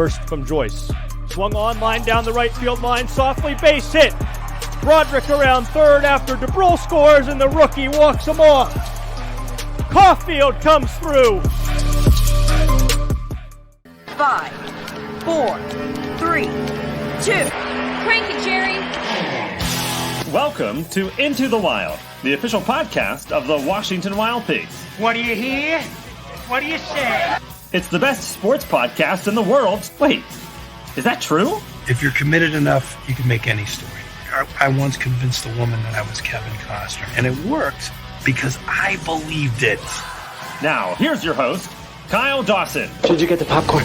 First from Joyce. Swung on, line down the right field line, softly base hit. Broderick around third after DeBrule scores, and the rookie walks him off. Caulfield comes through. 5, 4, 3, 2. Crank it, Jerry. Welcome to Into the Wild, the official podcast of the Washington Wild Pigs. What do you hear? What do you say? It's the best sports podcast in the world. Wait, is that true? If you're committed enough, you can make any story. I once convinced a woman that I was Kevin Costner, and it worked because I believed it. Now, here's your host, Kyle Dawson. Did you get the popcorn?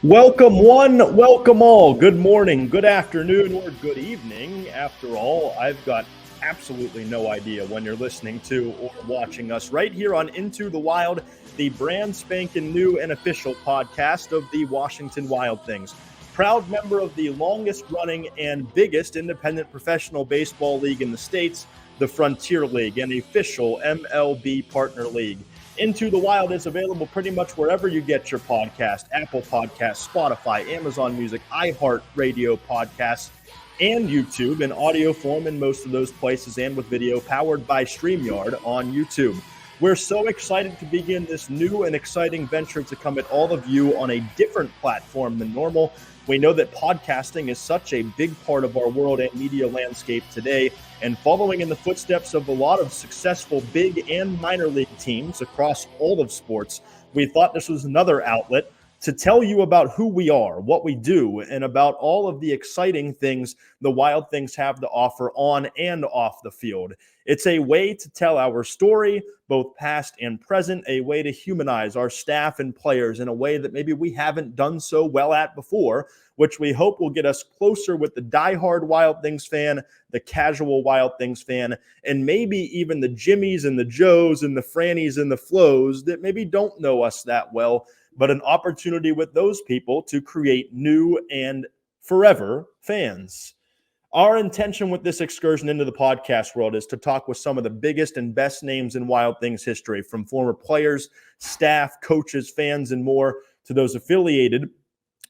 Welcome one, welcome all. Good morning, good afternoon, or good evening. After all, I've got absolutely no idea when you're listening to or watching us right here on Into the Wild, the brand spanking new and official podcast of the Washington Wild Things. Proud member of the longest running and biggest independent professional baseball league in the States, the Frontier League, an official MLB partner league. Into the Wild is available pretty much wherever you get your podcast: Apple Podcasts, Spotify, Amazon Music, iHeartRadio Podcasts, and YouTube in audio form in most of those places, and with video powered by StreamYard on YouTube. We're so excited to begin this new and exciting venture to come at all of you on a different platform than normal. We know that podcasting is such a big part of our world and media landscape today, and following in the footsteps of a lot of successful big and minor league teams across all of sports, we thought this was another outlet to tell you about who we are, what we do, and about all of the exciting things the Wild Things have to offer on and off the field. It's a way to tell our story, both past and present, a way to humanize our staff and players in a way that maybe we haven't done so well at before, which we hope will get us closer with the diehard Wild Things fan, the casual Wild Things fan, and maybe even the Jimmies and the Joes and the Frannies and the Flows that maybe don't know us that well, but an opportunity with those people to create new and forever fans. Our intention with this excursion into the podcast world is to talk with some of the biggest and best names in Wild Things history, from former players, staff, coaches, fans, and more, to those affiliated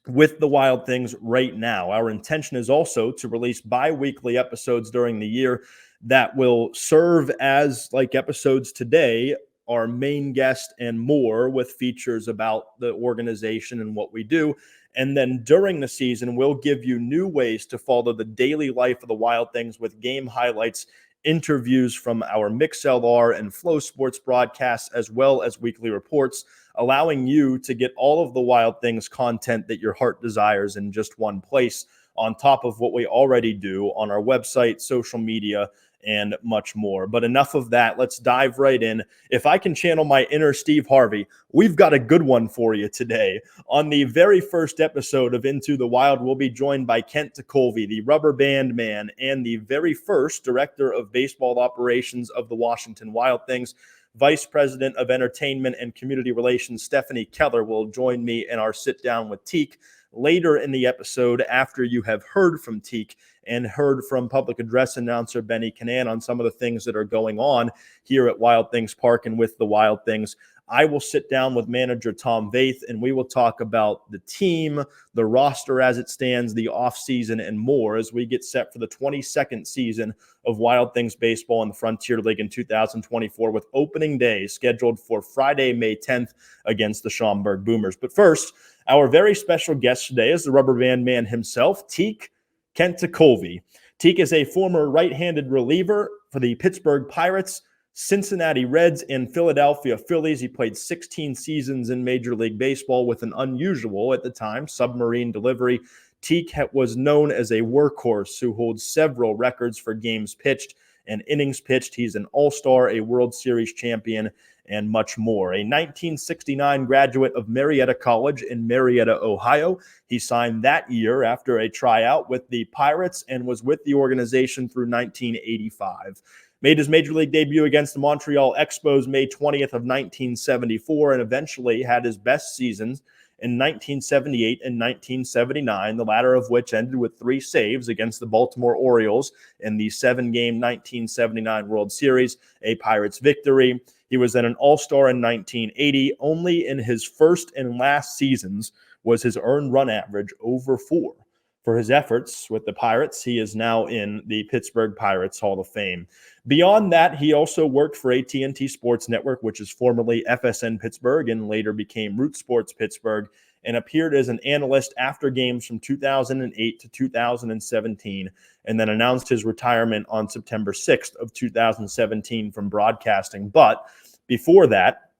with the Wild Things right now. Our intention is also to release bi-weekly episodes during the year that will serve as, like episodes today, our main guest and more, with features about the organization and what we do. And then during the season, we'll give you new ways to follow the daily life of the Wild Things with game highlights, interviews from our MixLR and Flow Sports broadcasts, as well as weekly reports, allowing you to get all of the Wild Things content that your heart desires in just one place, on top of what we already do on our website, social media, and much more. But enough of that. Let's dive right in. If I can channel my inner Steve Harvey, we've got a good one for you today. On the very first episode of Into the Wild, we'll be joined by Kent Tekulve, the rubber band man and the very first director of baseball operations of the Washington Wild Things. Vice President of Entertainment and Community Relations Stephanie Keller will join me in our sit down with Teke later in the episode, after you have heard from Teke and heard from public address announcer Benny Canan on some of the things that are going on here at Wild Things Park and with the Wild Things. I will sit down with manager Tom Vaeth, and we will talk about the team, the roster as it stands, the offseason, and more as we get set for the 22nd season of Wild Things Baseball in the Frontier League in 2024, with opening day scheduled for Friday, May 10th against the Schaumburg Boomers. But first, our very special guest today is the rubber band man himself, Teke, Kent Tekulve. Teke is a former right-handed reliever for the Pittsburgh Pirates, Cincinnati Reds, and Philadelphia Phillies. He played 16 seasons in Major League Baseball with an unusual, at the time, submarine delivery. Teke was known as a workhorse who holds several records for games pitched and innings pitched. He's an All Star, a World Series champion, and much more. A 1969 graduate of Marietta College in Marietta, Ohio. He signed that year after a tryout with the Pirates and was with the organization through 1985. Made his major league debut against the Montreal Expos May 20th of 1974, and eventually had his best seasons in 1978 and 1979, the latter of which ended with 3 saves against the Baltimore Orioles in the 7-game 1979 World Series, a Pirates victory. He was then an All-Star in 1980. Only in his first and last seasons was his earned run average over 4. For his efforts with the Pirates, he is now in the Pittsburgh Pirates Hall of Fame. Beyond that, he also worked for AT&T Sports Network, which is formerly FSN Pittsburgh and later became Root Sports Pittsburgh, and appeared as an analyst after games from 2008 to 2017, and then announced his retirement on September 6th of 2017 from broadcasting. But before that,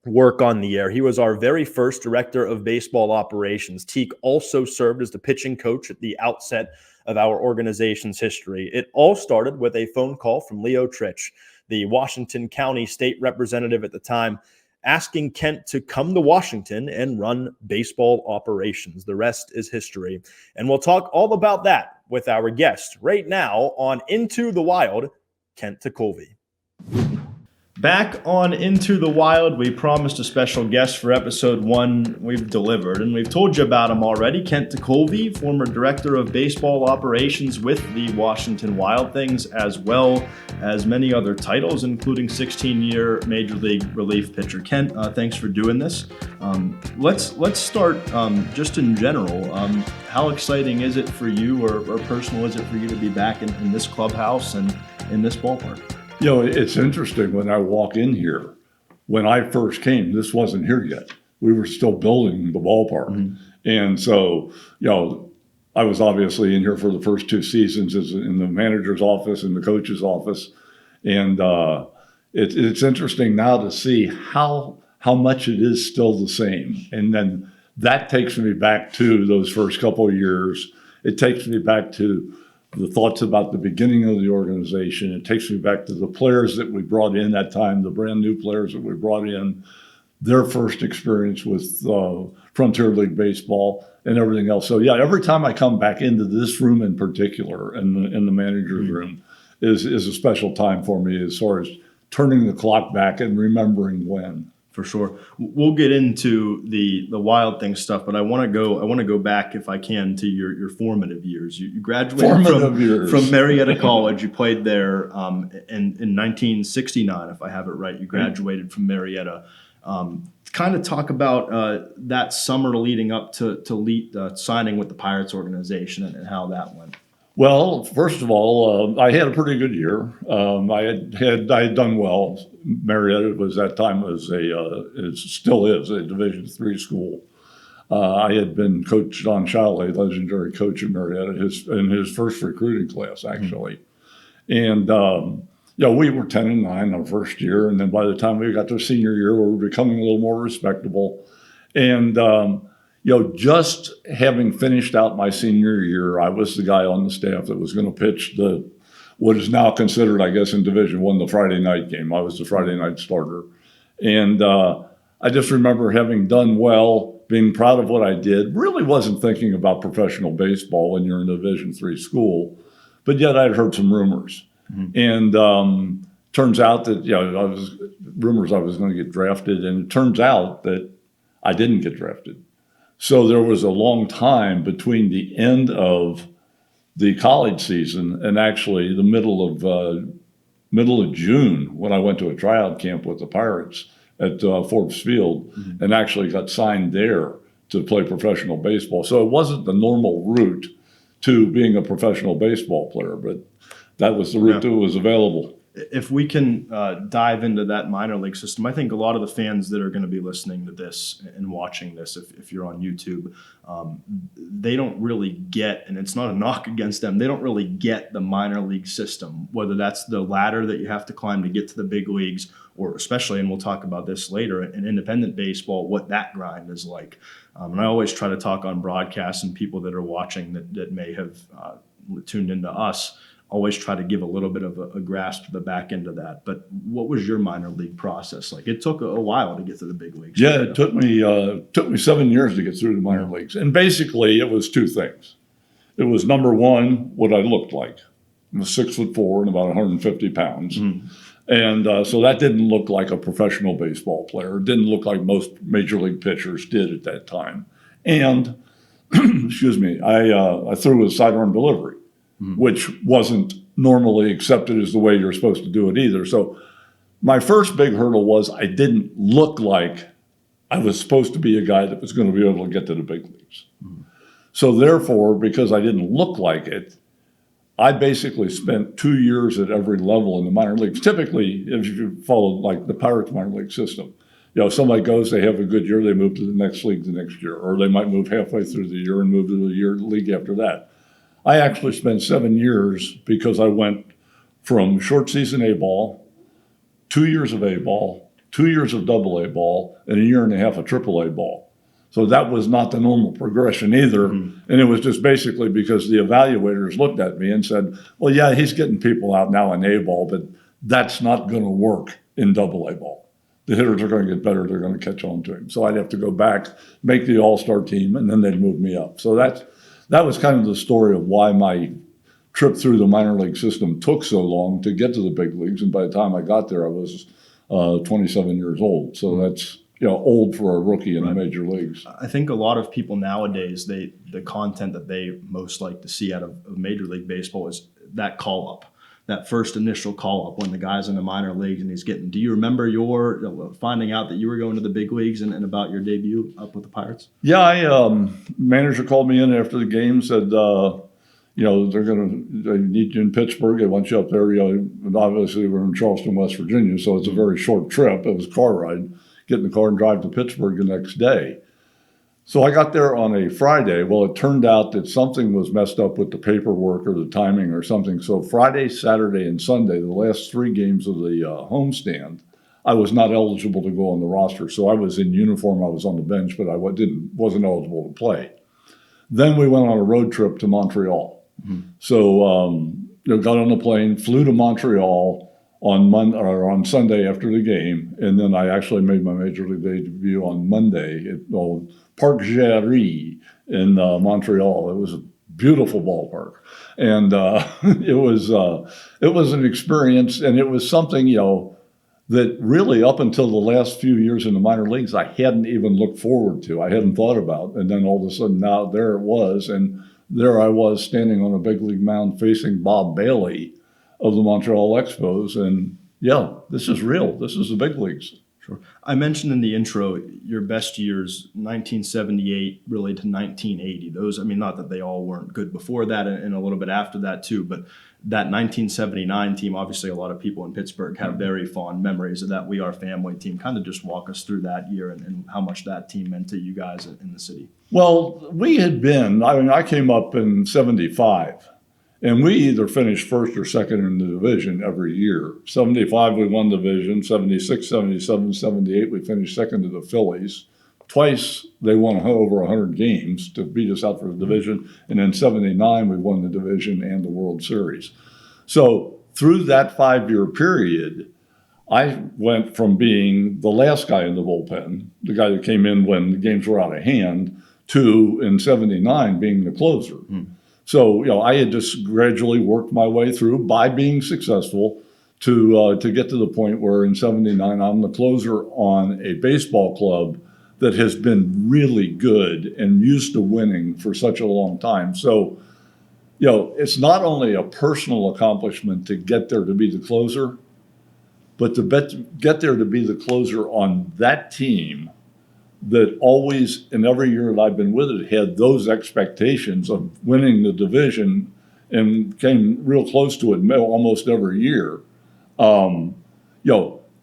work on the air, he was our very first director of baseball operations. Teke also served as the pitching coach at the outset of our organization's history. It all started with a phone call from Leo Trich, the Washington County state representative at the time, asking Kent to come to Washington and run baseball operations. The rest is history. And we'll talk all about that with our guest right now on Into the Wild, Kent Tekulve. Back on Into the Wild, we promised a special guest for episode 1. We've delivered, and we've told you about him already. Kent Tekulve, former director of baseball operations with the Washington Wild Things, as well as many other titles, including 16-year Major League relief pitcher. Kent, thanks for doing this. Let's start just in general. How exciting is it for you, or personal is it for you to be back in this clubhouse and in this ballpark? You know, it's interesting when I walk in here. When I first came, this wasn't here yet. We were still building the ballpark. Mm-hmm. And so, you know, I was obviously in here for the first 2 seasons as in the manager's office and the coach's office. And it's interesting now to see how much it is still the same. And then that takes me back to those first couple of years. It takes me back to the thoughts about the beginning of the organization. It takes me back to the players that we brought in that time, the brand new players that we brought in, their first experience with Frontier League Baseball and everything else. So, yeah, every time I come back into this room in particular, in the manager's room, is a special time for me as far as turning the clock back and remembering when. For sure. We'll get into the Wild Thing stuff, but I want to go back, if I can, to your formative years. You graduated from Marietta College. You played there in 1969, if I have it right. You graduated from Marietta. Kind of talk about that summer leading up to signing with the Pirates organization and how that went. Well, first of all, I had a pretty good year. I had done well. Marietta was that time it still is a Division III school. I had been Coach John Shiley, legendary coach at Marietta, in his first recruiting class actually, and we were 10-9 our first year, and then by the time we got to senior year, we were becoming a little more respectable, and. Just having finished out my senior year, I was the guy on the staff that was going to pitch what is now considered, I guess, in Division I, the Friday night game. I was the Friday night starter. And I just remember having done well, being proud of what I did, really wasn't thinking about professional baseball when you're in a Division III school, but yet I'd heard some rumors. Mm-hmm. And turns out that, rumors I was going to get drafted, and it turns out that I didn't get drafted. So there was a long time between the end of the college season and actually the middle of June when I went to a tryout camp with the Pirates at Forbes Field, mm-hmm. and actually got signed there to play professional baseball. So it wasn't the normal route to being a professional baseball player, but that was the route that was available. If we can dive into that minor league system, I think a lot of the fans that are going to be listening to this and watching this, if you're on YouTube, they don't really get, and it's not a knock against them, they don't really get the minor league system, whether that's the ladder that you have to climb to get to the big leagues, or especially, and we'll talk about this later, in independent baseball, what that grind is like. And I always try to talk on broadcasts, and people that are watching that may have tuned into us, always try to give a little bit of a grasp to the back end of that. But what was your minor league process like? It took a while to get to the big leagues. Yeah, it took me 7 years to get through the minor leagues. And basically it was 2 things. It was, number one, what I looked like. I was 6'4" and about 150 pounds. Mm-hmm. And so that didn't look like a professional baseball player. It didn't look like most major league pitchers did at that time. And, excuse me, I threw a sidearm delivery, which wasn't normally accepted as the way you're supposed to do it either. So my first big hurdle was I didn't look like I was supposed to be a guy that was going to be able to get to the big leagues. So therefore, because I didn't look like it, I basically spent 2 years at every level in the minor leagues. Typically, if you follow like the Pirates minor league system, somebody goes, they have a good year, they move to the next league the next year, or they might move halfway through the year and move to the league after that. I actually spent 7 years because I went from short season A ball, 2 years of A ball, 2 years of double A ball, and a year and a half of triple A ball. So that was not the normal progression either. And it was just basically because the evaluators looked at me and said, well, yeah, he's getting people out now in A ball, but that's not going to work in double A ball. The hitters are going to get better. They're going to catch on to him. So I'd have to go back, make the All Star team, and then they'd move me up. So that was kind of the story of why my trip through the minor league system took so long to get to the big leagues. And by the time I got there, I was 27 years old. So that's old for a rookie in the major leagues. I think a lot of people nowadays, the content that they most like to see out of Major League Baseball is that call up, that first initial call up when the guy's in the minor leagues and he's getting. Do you remember your finding out that you were going to the big leagues and about your debut up with the Pirates? Yeah, manager called me in after the game, said, they need you in Pittsburgh. They want you up there. Obviously we're in Charleston, West Virginia, so it's a very short trip. It was a car ride. Get in the car and drive to Pittsburgh the next day. So I got there on a Friday. Well, it turned out that something was messed up with the paperwork or the timing or something. So Friday, Saturday, and Sunday, the last 3 games of the homestand, I was not eligible to go on the roster. So I was in uniform. I was on the bench, but I wasn't eligible to play. Then we went on a road trip to Montreal. So got on the plane, flew to Montreal on Sunday after the game, and then I actually made my major league debut on Monday at Parc Géry in Montreal. It was a beautiful ballpark, and it was an experience, and it was something that really up until the last few years in the minor leagues I hadn't even looked forward to. I hadn't thought about, and then all of a sudden now there it was, and there I was standing on a big league mound facing Bob Bailey of the Montreal Expos, and this is real. This is the big leagues. Sure. I mentioned in the intro your best years, 1978 really to 1980. Those, not that they all weren't good before that and a little bit after that too, but that 1979 team, obviously a lot of people in Pittsburgh have very fond memories of that We Are Family team. Kind of just walk us through that year and how much that team meant to you guys in the city. Well, we had been, I came up in 75. And we either finished first or second in the division every year. 75, we won the division. 76, 77, 78, we finished second to the Phillies. Twice, they won over 100 games to beat us out for the division. And then 79, we won the division and the World Series. So through that 5-year period, I went from being the last guy in the bullpen, the guy that came in when the games were out of hand, to, in 79, being the closer. So, I had just gradually worked my way through by being successful to get to the point where in 79, I'm the closer on a baseball club that has been really good and used to winning for such a long time. So, it's not only a personal accomplishment to get there to be the closer, but to get there to be the closer on that team that always, in every year that I've been with it, had those expectations of winning the division and came real close to it almost every year. That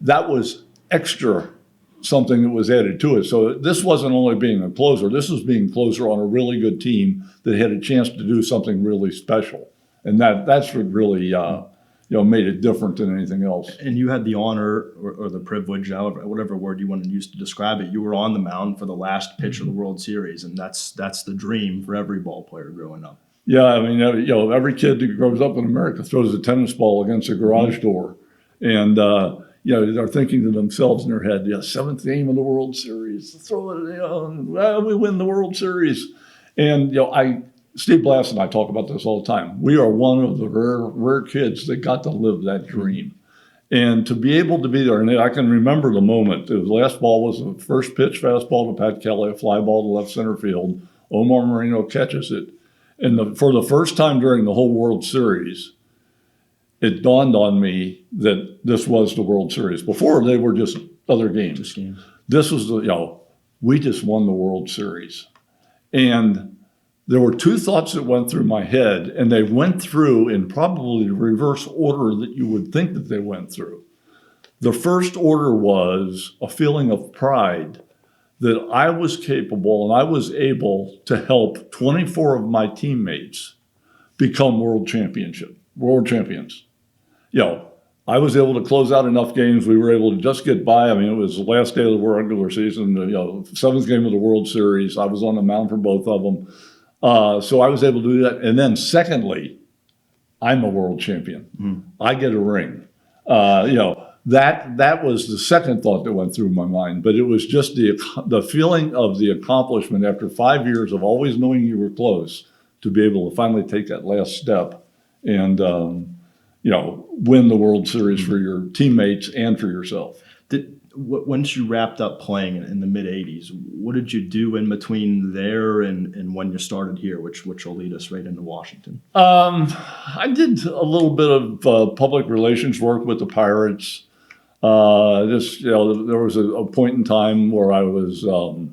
was extra something that was added to it. So this wasn't only being a closer, this was being closer on a really good team that had a chance to do something really special. And that's what really made it different than anything else. And you had the honor or the privilege, whatever word you want to use to describe it. You were on the mound for the last pitch of the World Series, and that's the dream for every ball player growing up. Yeah, every kid that grows up in America throws a tennis ball against a garage door, and they're thinking to themselves in their head, 7th game of the World Series, throw it, we win the World Series, and Steve Blass and I talk about this all the time. We are one of the rare kids that got to live that dream. And to be able to be there, and I can remember the moment. The last ball was the first pitch fastball to Pat Kelly, a fly ball to left center field. Omar Moreno catches it. And for the first time during the whole World Series, it dawned on me that this was the World Series. Before, they were just other games. This was we just won the World Series. And there were two thoughts that went through my head, and they went through in probably the reverse order that you would think that they went through. The first order was a feeling of pride that I was capable and I was able to help 24 of my teammates become world champions. I was able to close out enough games. We were able to just get by. I mean, it was the last day of the regular season, seventh game of the World Series. I was on the mound for both of them. So I was able to do that. And then secondly, I'm a world champion. I get a ring. That was the second thought that went through my mind. But it was just the feeling of the accomplishment after 5 years of always knowing you were close to be able to finally take that last step and, win the World Series for your teammates and for yourself. Once you wrapped up playing in the mid-'80s, what did you do in between there and when you started here, which will lead us right into Washington? I did a little bit of public relations work with the Pirates. There was a point in time where I was, I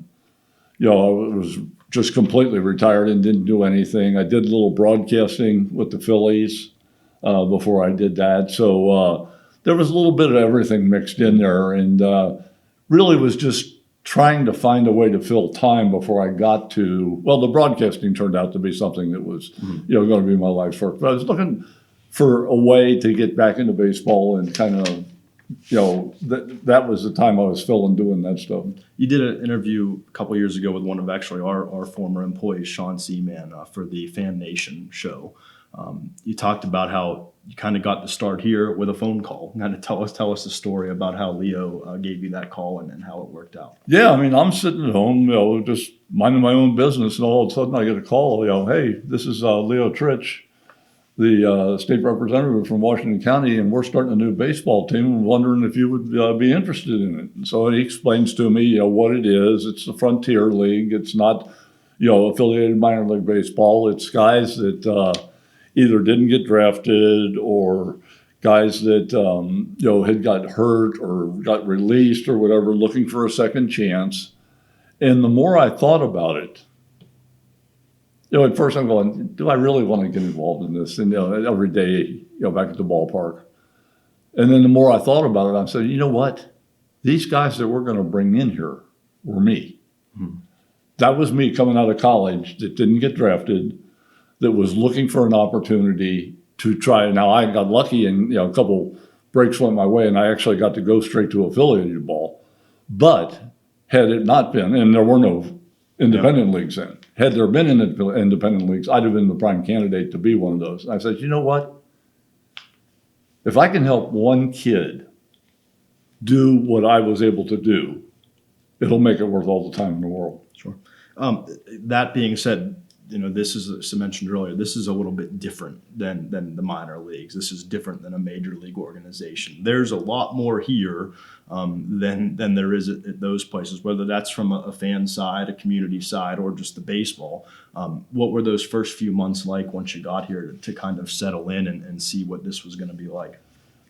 was just completely retired and didn't do anything. I did a little broadcasting with the Phillies before I did that. So there was a little bit of everything mixed in there, and really was just trying to find a way to fill time before I got to, the broadcasting turned out to be something that was, going to be my life's work. But I was looking for a way to get back into baseball and kind of, that was the time I was filling doing that stuff. You did an interview a couple years ago with one of actually our former employees, Sean Seaman, for the Fan Nation show. You talked about how you kind of got to start here with a phone call. Kind of tell us the story about how Leo gave you that call and how it worked out. Yeah, I mean, I'm sitting at home, just minding my own business, and all of a sudden I get a call. Hey, this is Leo Trich, the state representative from Washington County, and we're starting a new baseball team and wondering if you would be interested in it. And so he explains to me, what it is. It's the Frontier League. It's not, affiliated minor league baseball. It's guys that either didn't get drafted or guys that, had got hurt or got released or whatever, looking for a second chance. And the more I thought about it, at first I'm going, do I really want to get involved in this? And, every day, back at the ballpark. And then the more I thought about it, I said, you know what? These guys that we're going to bring in here were me. That was me coming out of college that didn't get drafted, that was looking for an opportunity to try. Now, I got lucky and, a couple breaks went my way, and I actually got to go straight to affiliated ball. But had it not been, and there were no independent leagues then, had there been independent leagues, I'd have been the prime candidate to be one of those. And I said, you know what? If I can help one kid do what I was able to do, it'll make it worth all the time in the world. Sure. That being said, this is, as I mentioned earlier, this is a little bit different than the minor leagues. This is different than a major league organization. There's a lot more here than there is at those places, whether that's from a fan side, a community side, or just the baseball. What were those first few months like once you got here to kind of settle in and see what this was going to be like?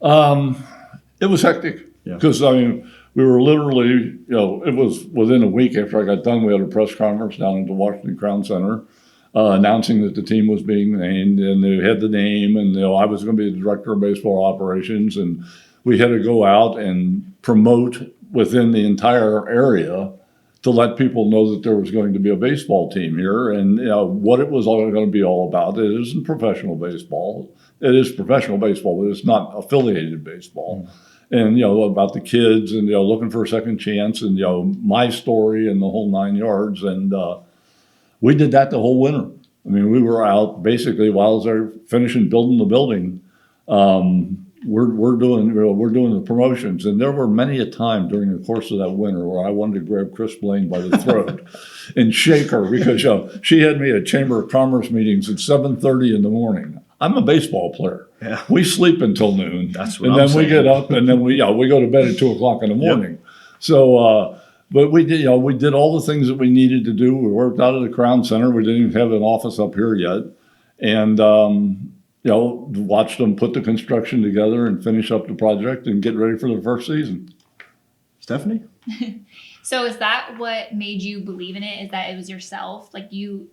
It was hectic because, we were literally, it was within a week after I got done, we had a press conference down at the Washington Crown Center announcing that the team was being named, and they had the name, and I was going to be the director of baseball operations, and we had to go out and promote within the entire area to let people know that there was going to be a baseball team here, and what it was all going to be all about. It isn't professional baseball. It is professional baseball, but it's not affiliated baseball. And, about the kids and, looking for a second chance and, my story and the whole 9 yards. And we did that the whole winter. We were out basically while I was there finishing building the building. We're doing the promotions. And there were many a time during the course of that winter where I wanted to grab Chris Blaine by the throat and shake her because, she had me at Chamber of Commerce meetings at 7:30 in the morning. I'm a baseball player. Yeah. We sleep until noon. That's what and I'm then we saying. get up and then we go to bed at 2:00 in the morning. So, but we did all the things that we needed to do. We worked out of the Crown Center. We didn't even have an office up here yet. And, watched them put the construction together and finish up the project and get ready for the first season. Stephanie? So is that what made you believe in it? Is that it was yourself? Like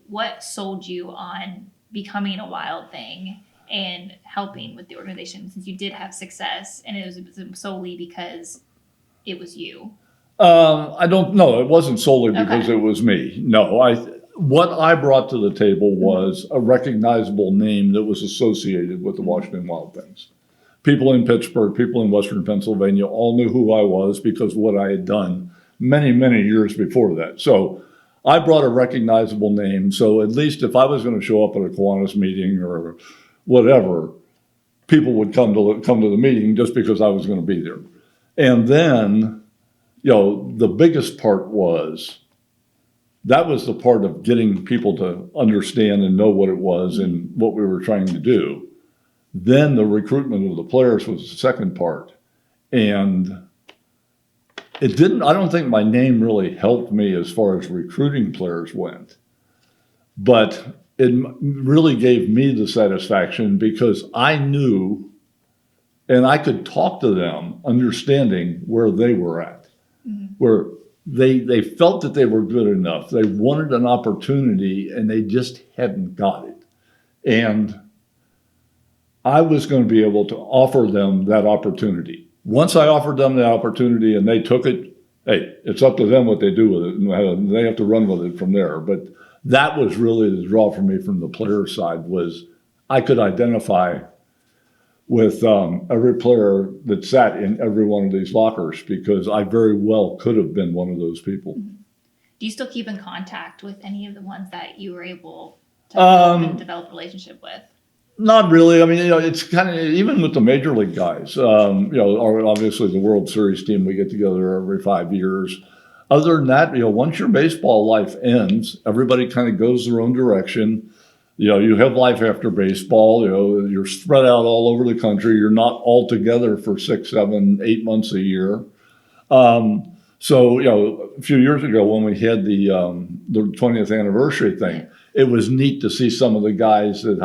what sold you on becoming a Wild thing and helping with the organization, since you did have success and it was solely because it was you? I don't know. It wasn't solely because it was me. No, what I brought to the table was a recognizable name that was associated with the Washington Wild Things. People in Pittsburgh, people in Western Pennsylvania all knew who I was because of what I had done many, many years before that. So I brought a recognizable name. So at least if I was going to show up at a Kiwanis meeting or whatever, people would come to the meeting just because I was going to be there. And then, the biggest part was that was the part of getting people to understand and know what it was and what we were trying to do. Then the recruitment of the players was the second part. And I don't think my name really helped me as far as recruiting players went, but it really gave me the satisfaction because I knew and I could talk to them understanding where they were at, where they felt that they were good enough. They wanted an opportunity and they just hadn't got it. And I was going to be able to offer them that opportunity. Once I offered them the opportunity and they took it, hey, it's up to them what they do with it, and they have to run with it from there. But that was really the draw for me from the player side was I could identify with every player that sat in every one of these lockers because I very well could have been one of those people. Do you still keep in contact with any of the ones that you were able to develop a relationship with? Not really. I mean, it's kind of, even with the major league guys, obviously the World Series team, we get together every 5 years. Other than that, once your baseball life ends, everybody kind of goes their own direction. You have life after baseball. You're spread out all over the country. You're not all together for 6, 7, 8 months a year. So, a few years ago when we had the 20th anniversary thing, it was neat to see some of the guys that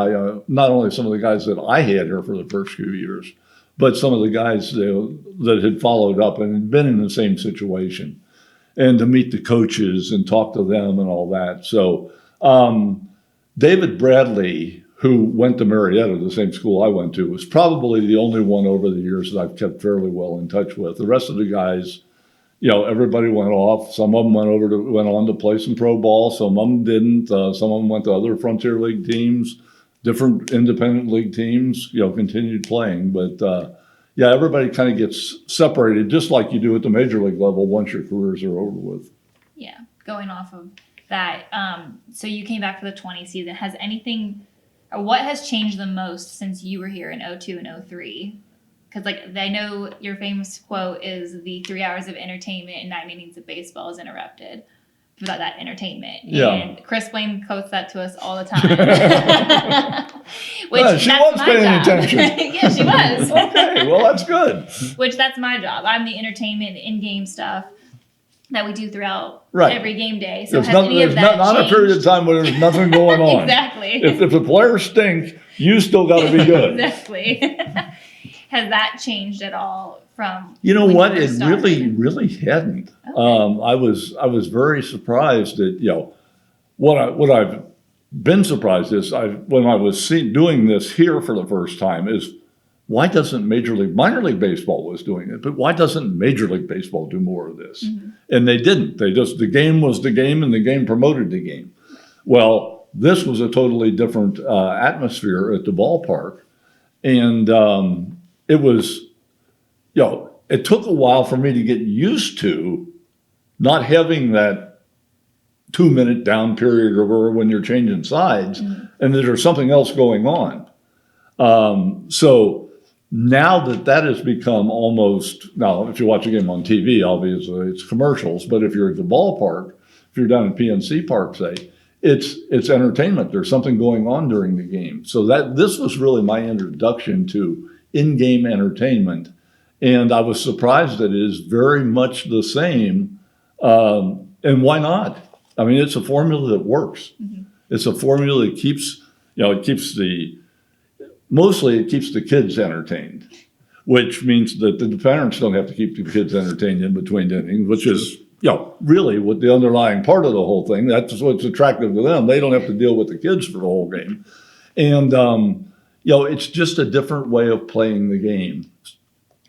not only some of the guys that I had here for the first few years, but some of the guys that had followed up and had been in the same situation, and to meet the coaches and talk to them and all that. So David Bradley, who went to Marietta, the same school I went to, was probably the only one over the years that I've kept fairly well in touch with. The rest of the guys, everybody went off. Some of them went on to play some pro ball. Some of them didn't. Some of them went to other Frontier League teams, different independent league teams, continued playing. But everybody kind of gets separated just like you do at the major league level once your careers are over with. Yeah, going off of that. So you came back for the 20 season. What has changed the most since you were here in 02 and 03? Because I know your famous quote is the 3 hours of entertainment and 9 innings of baseball is interrupted without that entertainment. Yeah. And Chris Blaine quotes that to us all the time. Which she was paying attention. Yeah, she was. Okay, well, that's good. Which that's my job. I'm the entertainment, the in-game stuff that we do throughout every game day. So there's not a period of time where there's nothing going on. Exactly. If the players stink, you still got to be good. Exactly. Has that changed at all from? What? It really hadn't. Okay. I was very surprised at what I've been surprised is when I was doing this here for the first time is why doesn't minor league baseball was doing it, but why doesn't Major League Baseball do more of this? Mm-hmm. And they didn't. The game was the game, and the game promoted the game. Well, this was a totally different atmosphere at the ballpark, and it was, it took a while for me to get used to not having that 2-minute down period or when you're changing sides, and that there's something else going on. So now that has become now if you watch a game on TV, obviously it's commercials, but if you're at the ballpark, if you're down at PNC Park, say, it's entertainment. There's something going on during the game. So this was really my introduction to in-game entertainment. And I was surprised that it is very much the same. And why not? I mean, it's a formula that works. Mm-hmm. It's a formula that keeps the kids entertained, which means that the parents don't have to keep the kids entertained in between innings, which is, really what the underlying part of the whole thing. That's what's attractive to them. They don't have to deal with the kids for the whole game. And, it's just a different way of playing the game.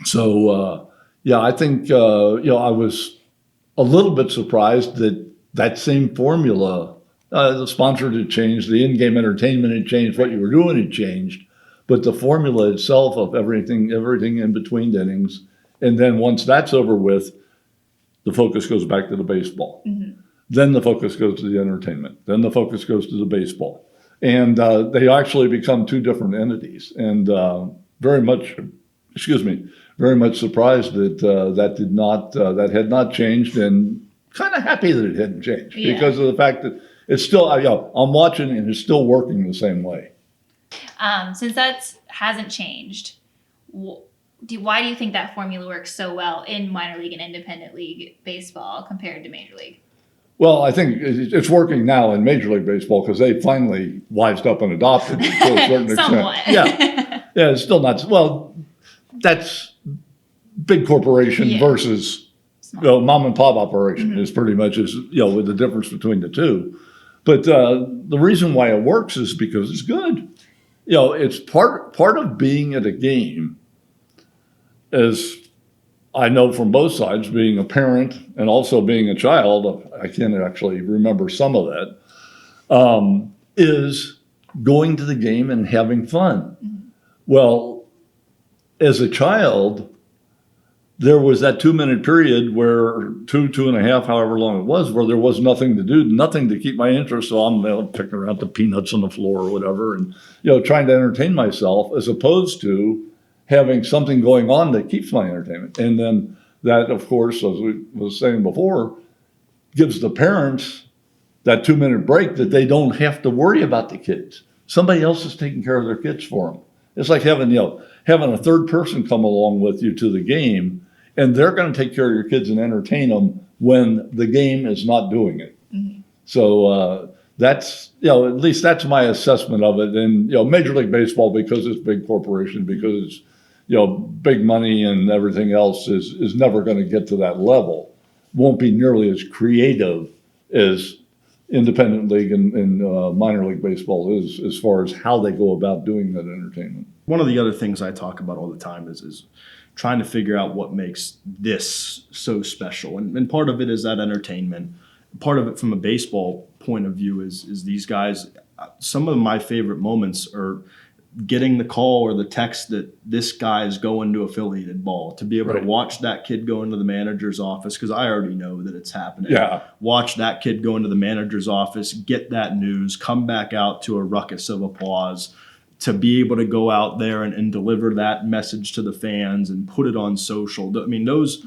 So, I think, I was a little bit surprised that same formula, the sponsor had changed, the in-game entertainment had changed, what you were doing had changed, but the formula itself of everything in between innings. And then once that's over with, the focus goes back to the baseball. Mm-hmm. Then the focus goes to the entertainment. Then the focus goes to the baseball. And they actually become two different entities. And very much surprised that that had not changed, and kind of happy that it hadn't changed because of the fact that it's still, I'm watching and it's still working the same way. Since that hasn't changed, why do you think that formula works so well in minor league and independent league baseball compared to major league? Well, I think it's working now in Major League Baseball because they finally wised up and adopted it to a certain Somewhat. extent. Yeah, it's still not. Well, that's big corporation versus mom and pop operation is pretty much with the difference between the two. But the reason why it works is because it's good. It's part of being at a game, as I know from both sides, being a parent and also being a child, I can actually remember some of that, is going to the game and having fun. Mm-hmm. Well, as a child, there was that 2-minute period where 2.5, however long it was, where there was nothing to do, nothing to keep my interest. So I'm picking around the peanuts on the floor or whatever, and trying to entertain myself, as opposed to having something going on that keeps my entertainment. And then that, of course, as we was saying before, gives the parents that 2-minute break that they don't have to worry about the kids. Somebody else is taking care of their kids for them. It's like having a third person come along with you to the game, and they're going to take care of your kids and entertain them when the game is not doing it. Mm-hmm. So that's, at least that's my assessment of it. And, Major League Baseball, because it's big corporation, because it's, big money and everything else is never going to get to that level. Won't be nearly as creative as independent league and minor league baseball is, as far as how they go about doing that entertainment. One of the other things I talk about all the time is trying to figure out what makes this so special. And part of it is that entertainment. Part of it from a baseball point of view is these guys, some of my favorite moments are getting the call or the text that this guy is going to affiliated ball, to be able to watch that kid go into the manager's office, because I already know that it's happening. Yeah. Watch that kid go into the manager's office, get that news, come back out to a ruckus of applause, to be able to go out there and deliver that message to the fans and put it on social. I mean, those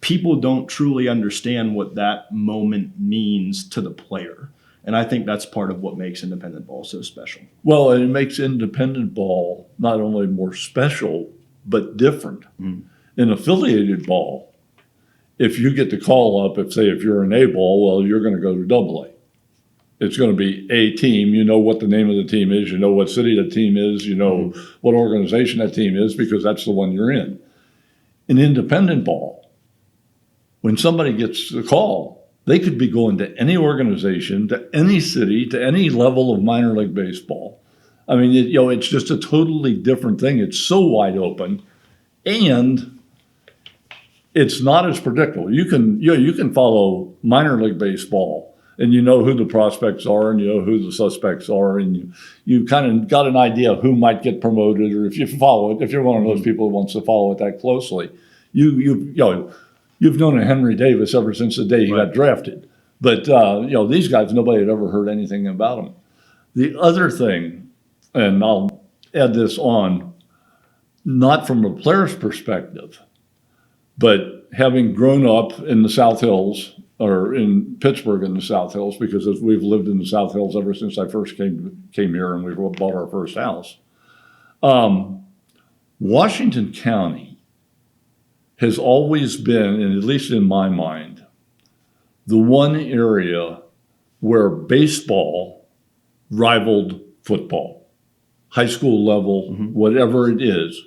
people don't truly understand what that moment means to the player. And I think that's part of what makes independent ball so special. Well, and it makes independent ball not only more special, but different. Mm. In affiliated ball, if you get the call up, if you're an A ball, well, you're going to go to Double A. It's going to be a team. You know what the name of the team is. You know what city the team is. You know what organization that team is, because that's the one you're in. In independent ball, when somebody gets the call, they could be going to any organization, to any city, to any level of minor league baseball. I mean, it's just a totally different thing. It's so wide open, and it's not as predictable. You can follow minor league baseball, and you know who the prospects are, and you know who the suspects are, and you kind of got an idea of who might get promoted, or if you follow it, if you're one of those people who wants to follow it that closely, You've known a Henry Davis ever since the day he got drafted. But, these guys, nobody had ever heard anything about them. The other thing, and I'll add this on, not from a player's perspective, but having grown up in the South Hills or in Pittsburgh in the South Hills, because we've lived in the South Hills ever since I first came here and we bought our first house. Washington County has always been, and at least in my mind, the one area where baseball rivaled football, high school level, whatever it is.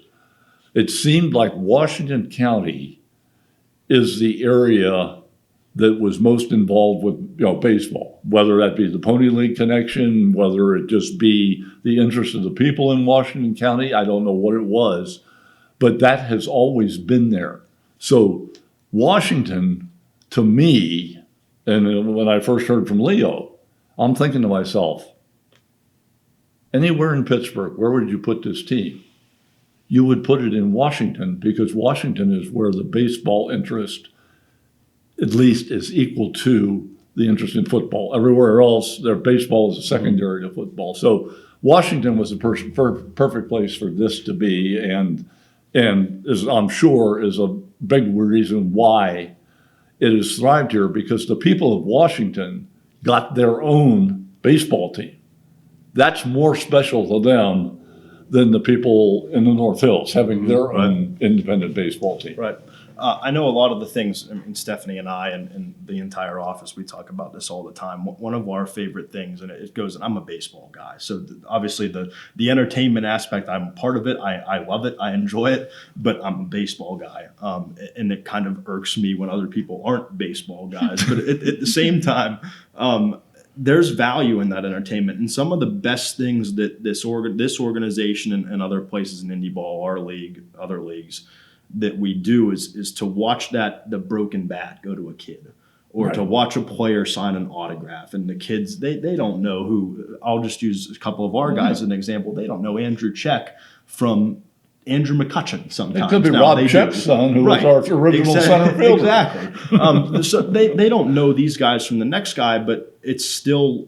It seemed like Washington County is the area that was most involved with baseball, whether that be the Pony League connection, whether it just be the interest of the people in Washington County. I don't know what it was, but that has always been there. So Washington, to me, and when I first heard from Leo, I'm thinking to myself, anywhere in Pittsburgh, where would you put this team? You would put it in Washington, because Washington is where the baseball interest at least is equal to the interest in football. Everywhere else, their baseball is a secondary to football. So Washington was the perfect place for this to be, and is, I'm sure, is a big reason why it has thrived here, because the people of Washington got their own baseball team. That's more special to them than the people in the North Hills having their own independent baseball team. Right. I know a lot of the things, I mean, Stephanie and I and the entire office, we talk about this all the time. One of our favorite things, and it goes, and I'm a baseball guy, so obviously the entertainment aspect, I'm part of it. I love it. I enjoy it, but I'm a baseball guy. And it kind of irks me when other people aren't baseball guys. But at the same time, there's value in that entertainment. And some of the best things that this organization and other places in Indie Ball, our league, other leagues, that we do is to watch the broken bat go to a kid, or to watch a player sign an autograph. And the kids, they don't know who. I'll just use a couple of our guys as an example. They don't know Andrew Check from Andrew McCutcheon sometimes. It could be Rob Check's son, who was our original center fielder. Exactly. So they don't know these guys from the next guy, but that's still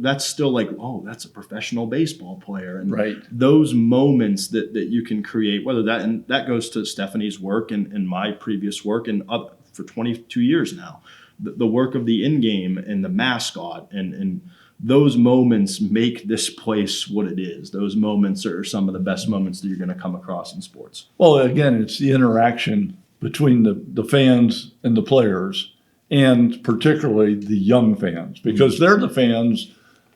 like, oh, that's a professional baseball player. And those moments that you can create, whether that goes to Stephanie's work and my previous work and for 22 years now, the work of the in-game and the mascot and those moments make this place what it is. Those moments are some of the best moments that you're going to come across in sports. Well, again, it's the interaction between the fans and the players, and particularly the young fans, because they're the fans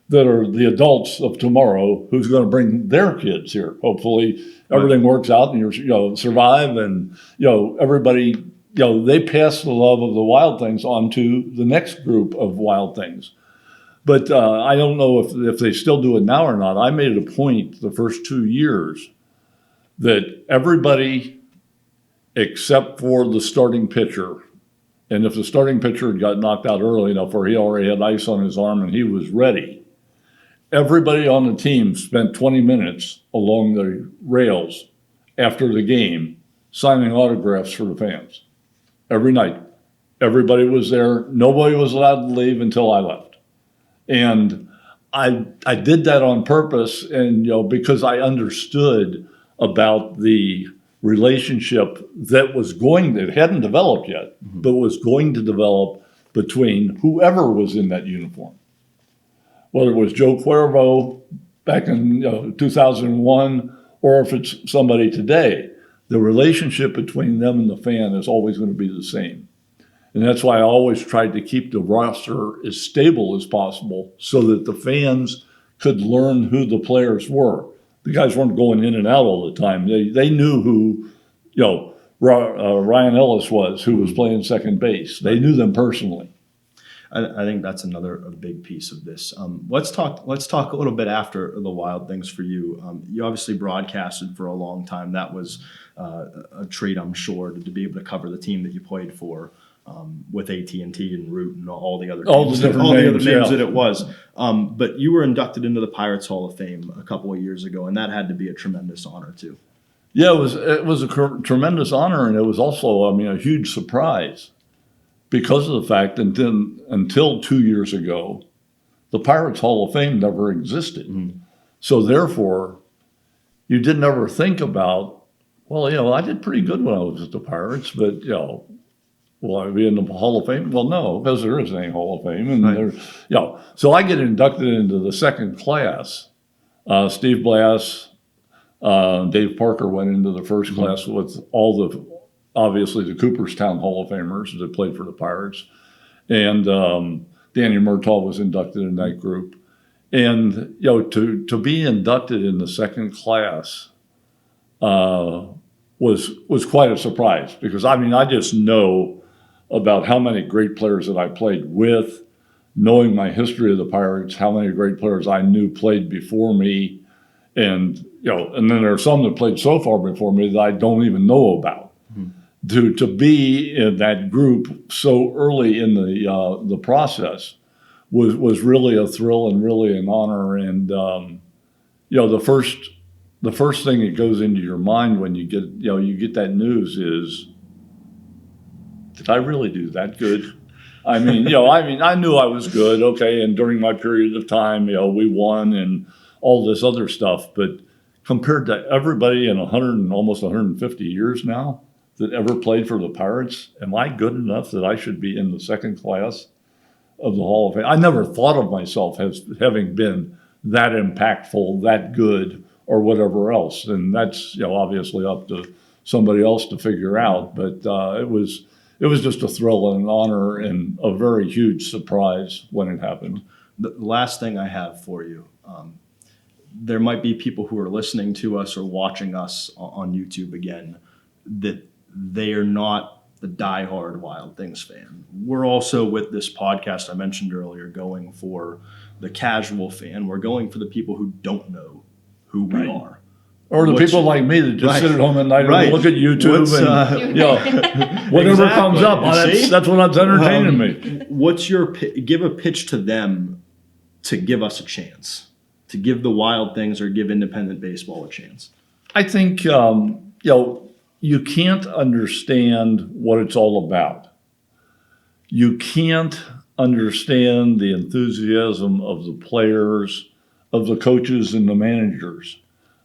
that are the adults of tomorrow who's going to bring their kids here. Hopefully everything works out and you survive, and everybody, they pass the love of the Wild Things on to the next group of Wild Things. But I don't know if they still do it now or not. I made it a point the first 2 years that everybody except for the starting pitcher, and if the starting pitcher got knocked out early enough where he already had ice on his arm and he was ready, everybody on the team spent 20 minutes along the rails after the game signing autographs for the fans. Every night. Everybody was there. Nobody was allowed to leave until I left. And I did that on purpose, and because I understood about the relationship that hadn't developed yet, but was going to develop between whoever was in that uniform. Whether it was Joe Cuervo back in 2001, or if it's somebody today, the relationship between them and the fan is always going to be the same. And that's why I always tried to keep the roster as stable as possible so that the fans could learn who the players were. The guys weren't going in and out all the time. They knew who, Ryan Ellis was, who was playing second base. They knew them personally. I think that's a big piece of this. Let's talk a little bit after the Wild Things for you. You obviously broadcasted for a long time. That was a treat, I'm sure, to be able to cover the team that you played for. With AT&T and Root and all the other names that it was. But you were inducted into the Pirates Hall of Fame a couple of years ago, and that had to be a tremendous honor too. Yeah, it was a tremendous honor, and it was also, a huge surprise because of the fact that until 2 years ago, the Pirates Hall of Fame never existed. So therefore, you didn't ever think about, I did pretty good when I was at the Pirates, but will I be in the Hall of Fame? Well, no, because there isn't any Hall of Fame. And so I get inducted into the second class. Steve Blass, Dave Parker went into the first class with obviously the Cooperstown Hall of Famers that played for the Pirates. And Danny Murtaugh was inducted in that group. And, to be inducted in the second class was quite a surprise because, I just know about how many great players that I played with, knowing my history of the Pirates, how many great players I knew played before me. And, and then there are some that played so far before me that I don't even know about. To be in that group so early in the process was really a thrill and really an honor. And the first thing that goes into your mind when you get that news is, did I really do that good? I knew I was good, okay, and during my period of time, we won and all this other stuff. But compared to everybody in almost 150 years now that ever played for the Pirates, am I good enough that I should be in the second class of the Hall of Fame? I never thought of myself as having been that impactful, that good, or whatever else. And that's, obviously up to somebody else to figure out. But it was just a thrill and an honor and a very huge surprise when it happened. The last thing I have for you, there might be people who are listening to us or watching us on YouTube again that they are not the diehard Wild Things fan. We're also, with this podcast I mentioned earlier, going for the casual fan. We're going for the people who don't know who we are. Or the people like me that just sit at home at night and look at YouTube and whatever comes up. That's what's entertaining me. What's give a pitch to them to give us a chance, to give the Wild Things or give independent baseball a chance? I think, you can't understand what it's all about. You can't understand the enthusiasm of the players, of the coaches and the managers,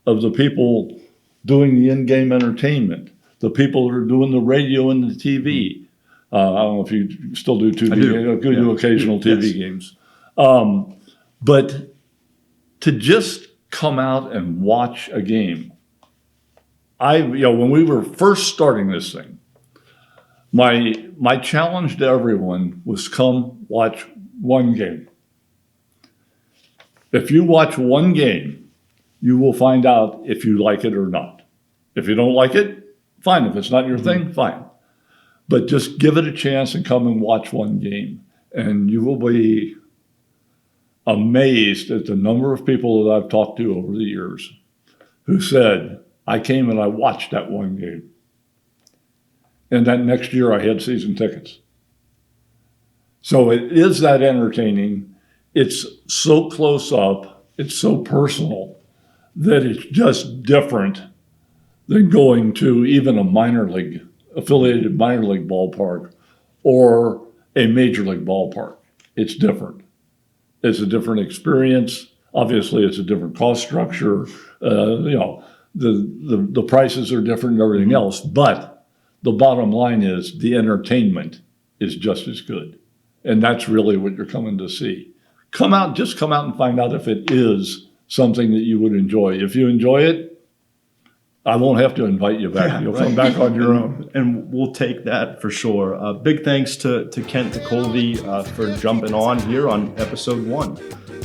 of the people doing the in-game entertainment, the people that are doing the radio and the TV. I don't know if you still do TV. I do occasional TV games. But to just come out and watch a game, when we were first starting this thing, my challenge to everyone was come watch one game. If you watch one game, you will find out if you like it or not. If you don't like it, fine. If it's not your thing, fine. But just give it a chance and come and watch one game. And you will be amazed at the number of people that I've talked to over the years who said, I came and I watched that one game. And that next year I had season tickets. So it is that entertaining. It's so close up. It's so personal that it's just different than going to even a affiliated minor league ballpark or a major league ballpark. It's different. It's a different experience. Obviously, it's a different cost structure. The prices are different and everything else, but the bottom line is the entertainment is just as good. And that's really what you're coming to see. Come out and find out if it is something that you would enjoy. If you enjoy it, I won't have to invite you back. You'll come back on your own. And we'll take that for sure. Big thanks to Kent Tekulve for jumping on here on episode 1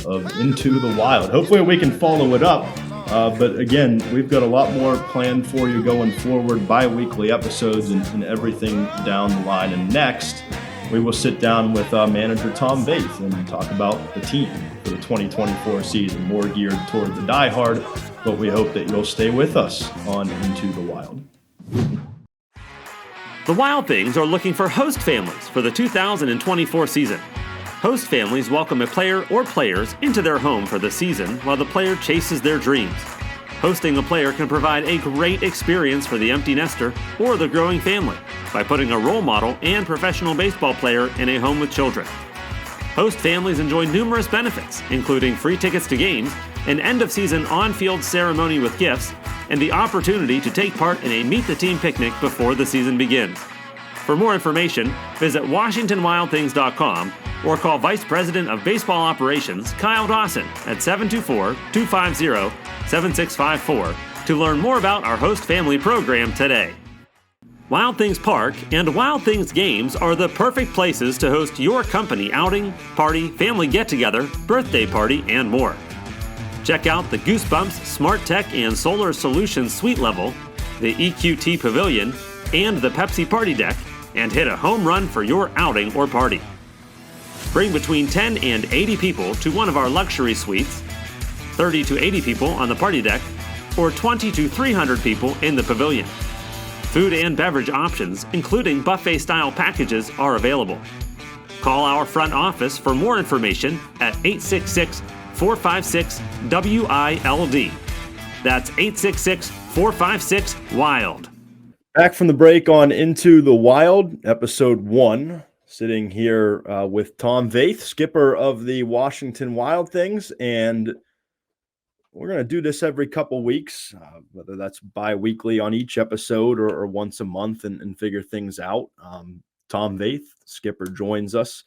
of Into the Wild. Hopefully we can follow it up. But again, we've got a lot more planned for you going forward, bi-weekly episodes and everything down the line. And next, we will sit down with manager Tom Vaeth and talk about the team for the 2024 season, more geared toward the diehard. But we hope that you'll stay with us on Into the Wild. The Wild Things are looking for host families for the 2024 season. Host families welcome a player or players into their home for the season while the player chases their dreams. Hosting a player can provide a great experience for the empty nester or the growing family by putting a role model and professional baseball player in a home with children. Host families enjoy numerous benefits, including free tickets to games, an end-of-season on-field ceremony with gifts, and the opportunity to take part in a meet-the-team picnic before the season begins. For more information, visit WashingtonWildThings.com or call Vice President of Baseball Operations Kyle Dawson at 724-250-7654 to learn more about our host family program today. Wild Things Park and Wild Things Games are the perfect places to host your company outing, party, family get-together, birthday party, and more. Check out the Goosebumps Smart Tech and Solar Solutions Suite Level, the EQT Pavilion, and the Pepsi Party Deck, and hit a home run for your outing or party. Bring between 10 and 80 people to one of our luxury suites, 30 to 80 people on the party deck, or 20 to 300 people in the pavilion. Food and beverage options, including buffet-style packages, are available. Call our front office for more information at 866-456-WILD. That's 866-456-WILD. Back from the break on Into the Wild, episode 1. Sitting here with Tom Vaeth, skipper of the Washington Wild Things, and we're going to do this every couple weeks, whether that's bi-weekly on each episode or once a month and figure things out. Tom Vaeth, skipper, joins us.